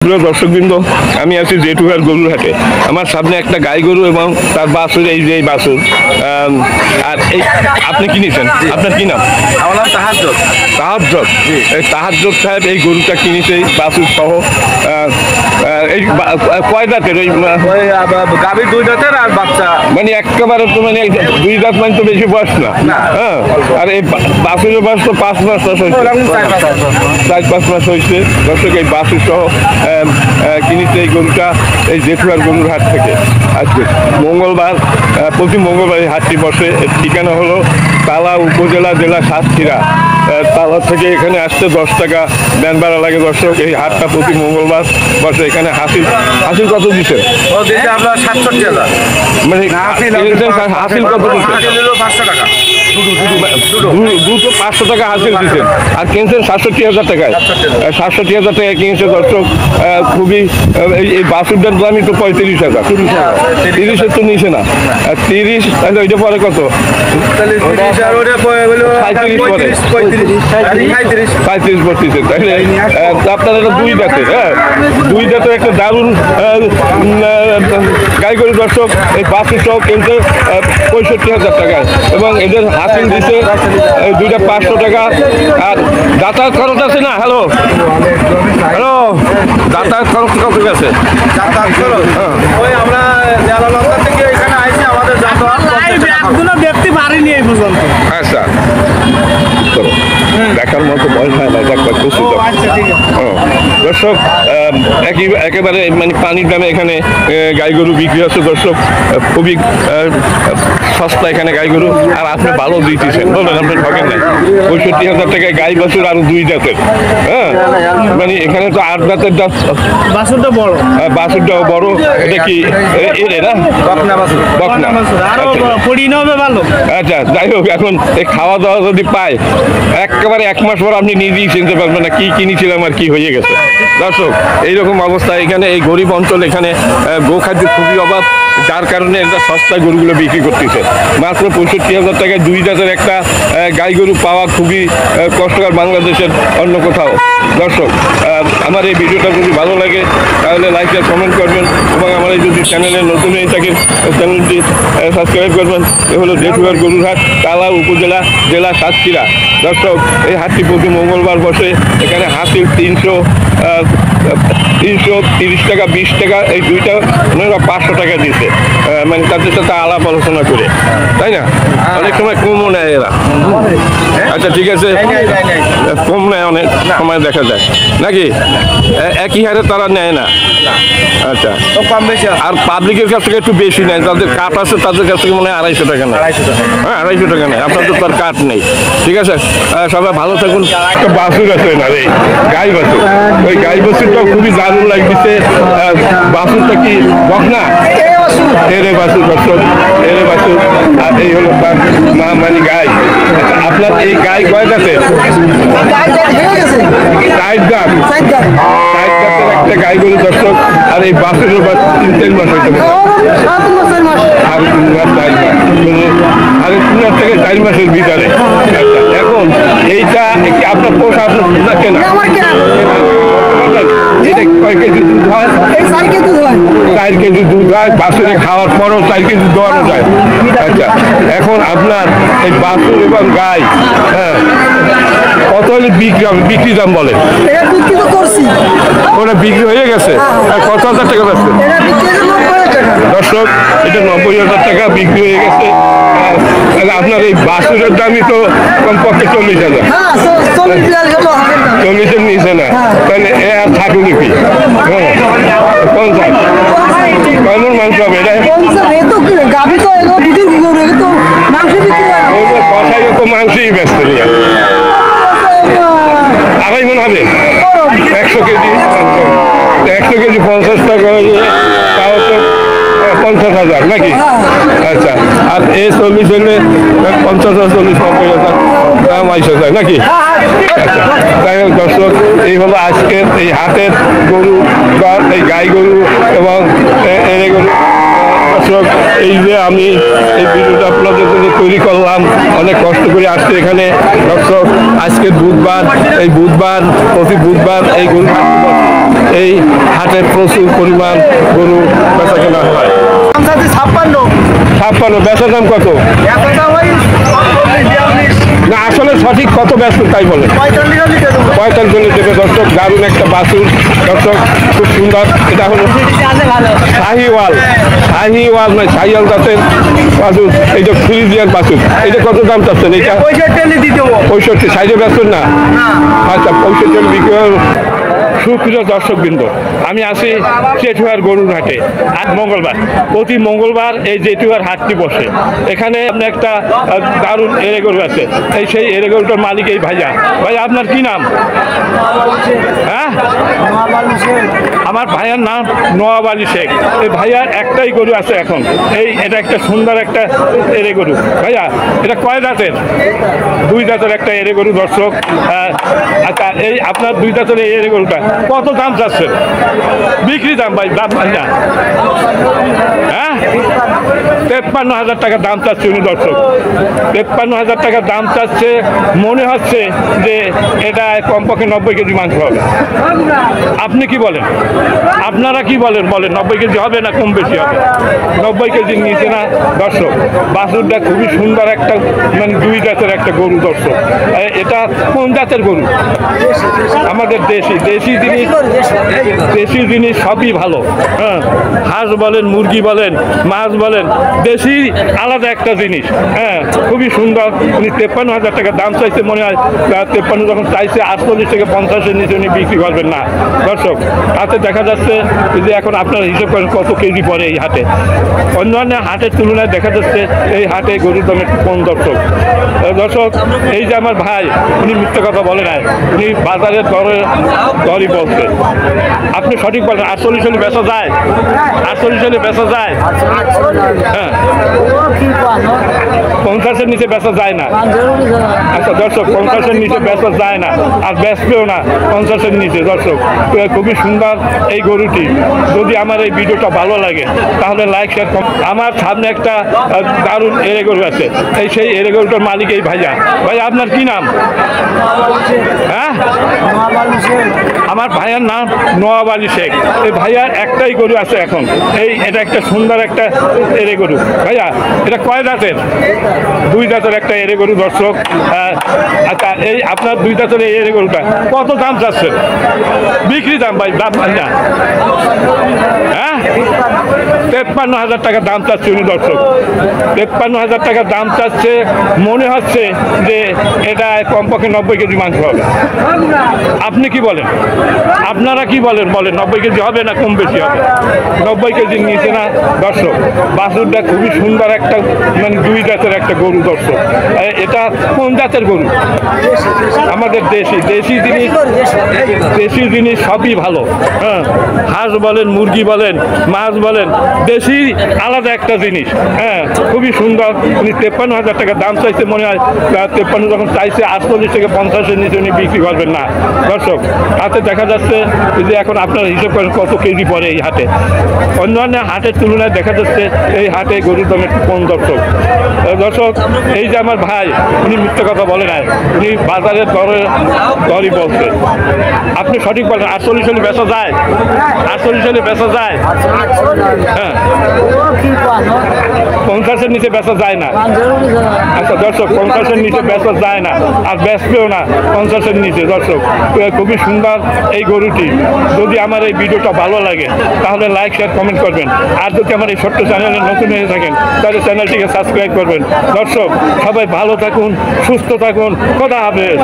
প্রিয় দর্শকবৃন্দ, আমি আছি জেঠুহার গরুর হাটে। আমার সামনে একটা গাই গরু এবং তার বাছুর, এই যে বাছুর। আর এই আপনি কি নিয়েছেন? আপনার কি নাম? আমার নাম তাহাজ্জুদ। তাহাজ্জুদ, এই তাহাজ্জুদ সাহেব এই গরুটা কিনেছে, এই বাছুর সহ। এই কয় দাঁতের? ওই গাভীর 2 দাঁতের আর বাচ্চা, মানে একেবারে তো মানে 2 দাঁত মানে তো বেশি বয়স না। হ্যাঁ, আর এই বাছুরের বয়স তো 5 মাস হয়েছে, 4-5 মাস হয়েছে। দর্শক, এই বাছুর সহ কিনেছে এই গরুটা এই জেঠুয়ার গরুর হাট থেকে। আজকে মঙ্গলবার, প্রতি মঙ্গলবার এই হাটটি বসে। এর ঠিকানা হলো তালা উপজেলা, জেলা সাতক্ষীরা। তালা থেকে এখানে আসতে 10 টাকা ব্যান ভাড়া লাগে। দর্শক, এই হাটটা প্রতি মঙ্গলবার বসে। এখানে হাসিল কত দিচ্ছেন? আমরা 67,000। মানে হাসিল কত দিচ্ছেন? 500 টাকা। দুটো 500 টাকা হাসিল দিচ্ছেন, আর কিনছেন 67,000 টাকায়। 67,000 টাকায় কিনছে। দর্শক, খুবই এই বাছুরটার দামই তো 35,000। 30-এর তো নিচে না। 30, ওইটা পরে কত? 35 বলতেছে। তাহলে আপনার একটা 2 দাঁতের, 2 দাঁতের একটা দারুণ গাই গরু। দর্শক, এই বাছুর সহ কিনছে 65,000 টাকায়, এবং এদের হাসিল দিচ্ছে দুইটা 500 টাকা। আর যাতায়াত খরচ আছে না? হ্যালো, যাতায়াত খরচ কত গেছে? ওই আমরা জেলালঙ্কা থেকে এখানে আইছি, আমাদের ব্যক্তি বাড়িনি এই পর্যন্ত। আচ্ছা, চলো, দেখার মতো বয়স হয় না। দর্শক, একেবারে মানে পানির দামে এখানে গাই গরু বিক্রি হচ্ছে। দর্শক, খুবই সস্তা এখানে গাই গরু। আর আপনি ভালো দিতেছেন, বলবেন আপনি ঠকেন নাই। 65,000 টাকায় গাই বাছুর, আরো 2 দাঁতের। হ্যাঁ, মানে এখানে তো 8 দাঁতের দাঁত। বাছুরটা বড়, বাছুরটাও বড়। এটা কি এর না? বকনা। আচ্ছা, যাই হোক, এখন এই খাওয়া দাওয়া যদি পায়, একেবারে 1 মাস পর আপনি নিজেই চিনতে পারবেন না কি কিনেছিলাম আর কি হয়ে গেছে। দর্শক, এইরকম অবস্থা এখানে, এই গরিব অঞ্চল। এখানে গোখাদ্য খুবই অভাব, যার কারণে এটা সস্তা গরুগুলো বিক্রি করতেছে। মাত্র 65,000 টাকায় 2 দাঁতের একটা গাই গরু পাওয়া খুবই কষ্টকর বাংলাদেশের অন্য কোথাও। দর্শক, আমার এই ভিডিওটা যদি ভালো লাগে তাহলে লাইক আর কমেন্ট করবেন, এবং আমার এই যদি চ্যানেলে নতুন হয়ে থাকেন চ্যানেলটি সাবস্ক্রাইব করবেন। এ হলো জেঠুয়ার গরুর হাট, তালা উপজেলা, জেলা সাতক্ষীরা। দর্শক, এই হাটটি প্রতি মঙ্গলবার বসে। এখানে হাসিল 330 টাকা, 20 টাকা, এই দুইটা 500 টাকা দিচ্ছে। মানে তাদের সাথে আলাপ আলোচনা করে, তাই না? অনেক সময় কমও নেয় এরা। আচ্ছা, ঠিক আছে, কম নেয় অনেক সময় দেখা যায় নাকি? একই হারে তারা নেয় না। আচ্ছা, আর পাবলিকের কাছ থেকে একটু বেশি নেয়। যাদের কাঠ আছে তাদের কাছ থেকে মনে হয় 250 টাকা নেয়। হ্যাঁ, 250 টাকা নেয়। আপনাদের তো আর কাঠ নেই। ঠিক আছে, সবাই ভালো থাকুন। একটা বাছুর আছে না, এই গাই বাছুর। ওই গাই বাছুরটাও খুবই দারুণ লাগতেছে। বাছুরটা কি বকনা? এরে বাছুর। দর্শক, এরে বাছুর। আর এই হলো তার মা, মানে গাই। আপনার এই গাই কয় দাঁতের? 4 দাঁত। 4 দাঁতের একটা গাই গরু। দর্শক, আর এই বাছুরের 3-4 মাস হইতে পারে। আর 3 মাস, 4 মাস। আর 3 মাস থেকে 4 মাসের ভিতরে। এখন এইটা আপনার পোষা, আপনার কেনা? এটা কয় কেজি দুধ হয়? 4 কেজি দুধ হয়। বাছুরে খাওয়ার পরও 4 কেজি দোয়ানো যায়। আচ্ছা, এখন আপনার এই বাছুর এবং গাই, হ্যাঁ, কত হলে বিক্রি দাম বলে? ওটা বিক্রি হয়ে গেছে। কত হাজার টাকা পাচ্ছে? দর্শক, এটা 90,000 টাকা বিক্রি হয়ে গেছে। আপনার এই বাছুরের দামই তো কমপক্ষে 40,000। 40-এর নিচে না, তাহলে এ আর থাকলো কি? হ্যাঁ, 50। কেমন মাংস হবে এটা? কথাই তো মাংসই ব্যস্ত নিয়ে 2.5 মণ হবে। 100 কেজি, 100 কেজি 50 টাকা, তাও তো 50,000 নাকি? আচ্ছা, আর এ 40 হলে 50,000, 40-50,000 দাম আইসা যায় নাকি? আচ্ছা, তাই হোক দর্শক, এই হলো আজকের এই হাটের গরু বা এই গাই গরু এবং এরে গরু। দর্শক, এই যে আমি এই ভিডিওটা আপনাদের জন্য তৈরি করলাম, অনেক কষ্ট করে আসছে এখানে। দর্শক, আজকে বুধবার, এই বুধবার, প্রতি বুধবার এই গরু এই হাটে প্রচুর পরিমাণ গরু বেচা কেনা হয়। 56 বেচার দাম কত? না আসলে সঠিক কত ব্যস্ত তাই বলে 45 দেবে দর্শক। দারুণ একটা বাছুর দর্শক, খুব সুন্দর। এটা হলো শাহিওয়াল নয়, শাহিওয়াল জাতের বাছুর। এইটা ফ্রিজিয়ান বাছুর। এটা কত দাম চাচ্ছেন? এটা 65 সাইজে ব্যস্ত না? আচ্ছা 65 বিক্রি। সুপ্রিয় দর্শকবৃন্দ, আমি আছি জেঠুয়ার গরুর হাটে। আজ মঙ্গলবার, প্রতি মঙ্গলবার এই জেঠুয়ার হাটটি বসে। এখানে আপনি একটা দারুণ এরে গরু আছে। সেই এরে গরুটার মালিক এই ভাইয়া। ভাইয়া আপনার কি নাম? হ্যাঁ, আমার ভাইয়ার নাম নওয়াব আলী শেখ। এই ভাইয়ার একটাই গরু আছে এখন। এটা একটা সুন্দর একটা এরে গরু। ভাইয়া এটা কয় দাঁতের? 2 দাঁতের একটা এরে গরু দর্শক। আচ্ছা, এই আপনার 2 দাঁতের এই এরে গরুটা কত দাম চাচ্ছে? বিক্রি দাম ভাই, দাম ভাই না। হ্যাঁ, 53,000 টাকা দাম চাচ্ছে উনি দর্শক। 53,000 টাকা দাম চাচ্ছে। মনে হচ্ছে যে এটা কমপক্ষে 90 কেজি মাংস হবে। আপনি কি বলেন? আপনারা কি বলেন? 90 কেজি হবে না কম বেশি হবে? 90 কেজির নিচে না দর্শক। বাছুরটা খুবই সুন্দর একটা, মানে 2 জাতের একটা গরু দর্শক। এটা কোন জাতের গরু? আমাদের দেশি জিনিস সবই ভালো। হ্যাঁ, হাঁস বলেন, মুরগি বলেন, মাছ বলেন, দেশি আলাদা একটা জিনিস। হ্যাঁ, খুবই সুন্দর। উনি 53,000 টাকা দাম চাইছে। মনে হয় 53 যখন চাইছে, 48 থেকে 50-এর নিচে উনি বিক্রি করবেন না দর্শক। হাতে দেখা যাচ্ছে যে এখন আপনার হিসেব করেন কত কেজি পড়ে এই হাটে। অন্যান্য হাটের তুলনায় দেখা যাচ্ছে এই হাটে গরুর দাম একটু কম দর্শক। এই যে আমার ভাই, উনি মিথ্যে কথা বলে নাই, উনি বাজারের দরই বলছে। আপনি সঠিক বলেন। 48 হলে বেচা যায়? 48 হলে বেচা যায়? হ্যাঁ, 50-এর নিচে বেচা যায় না। আচ্ছা দর্শক, 50-এর নিচে বেচা যায় না, আর বেচবেও না 50-এর নিচে দর্শক। খুবই সুন্দর এই গরুটি। যদি আমার এই ভিডিওটা ভালো লাগে তাহলে লাইক, শেয়ার, আমার সামনে একটা দারুণ এরে গরু আছে। সেই এরে গরুটার মালিক এই ভাইয়া। ভাইয়া আপনার কি নাম? হ্যাঁ, আমার ভাইয়ার নাম নওয়াব আলী শেখ। এই ভাইয়ার একটাই গরু আছে এখন। এটা একটা সুন্দর একটা এরে গরু। ভাইয়া এটা কয় দাঁতের? 2 দাঁতের একটা এরে গরু দর্শক। আচ্ছা, এই আপনার 2 দাঁতের এই এরে গরুটা কত দাম চাচ্ছে? বিক্রি দাম ভাই, দাম না। হ্যাঁ, 53,000 টাকা দাম চাচ্ছে উনি দর্শক। 53,000 টাকা দাম চাচ্ছে। মনে হচ্ছে যে এটা কমপক্ষে 90 কেজি মাংস হবে। আপনি কি বলেন? আপনারা কি বলেন? 90 কেজি হবে না কম বেশি হবে? 90 কেজির নিচে না দর্শক। বাছুরটা খুবই সুন্দর একটা, মানে 2 জাতের একটা গরু দর্শক। এটা কোন জাতের গরু? আমাদের দেশি জিনিস সবই ভালো। হ্যাঁ, হাঁস বলেন, মুরগি বলেন, মাছ বলেন, দেশি আলাদা একটা জিনিস। হ্যাঁ, খুবই সুন্দর। উনি 53,000 টাকা দাম চাইছে। মনে হয় 53 যখন চাইছে, 48 থেকে 50-এর নিচে উনি বিক্রি করবেন না দর্শক। হাতে দেখা যাচ্ছে যে এখন আপনার হিসেব করেন কত কেজি পড়ে এই হাটে। অন্যান্য হাটের তুলনায় দেখা যাচ্ছে এই হাটে গরুর দাম একটু কম দর্শক। এই যে আমার ভাই, উনি মিথ্যে কথা বলে নাই, উনি বাজারের দরই বলছে। আপনি সঠিক বলেন। 48 হলে বেচা যায়? 48 হলে বেচা যায়? হ্যাঁ, 50-এর নিচে বেচা যায় না। আচ্ছা দর্শক, 50-এর নিচে বেচা যায় না, আর বেচবেও না 50-এর নিচে দর্শক। খুবই সুন্দর এই গরুটি। যদি আমার এই ভিডিওটা ভালো লাগে তাহলে লাইক, শেয়ার, কমেন্ট করবেন। আর যদি আমার এই ছোট্ট চ্যানেলে নতুন হয়ে থাকেন তাহলে চ্যানেলটিকে সাবস্ক্রাইব করবেন। দর্শক সবাই ভালো থাকুন, সুস্থ থাকুন। খোদা হাফেজ।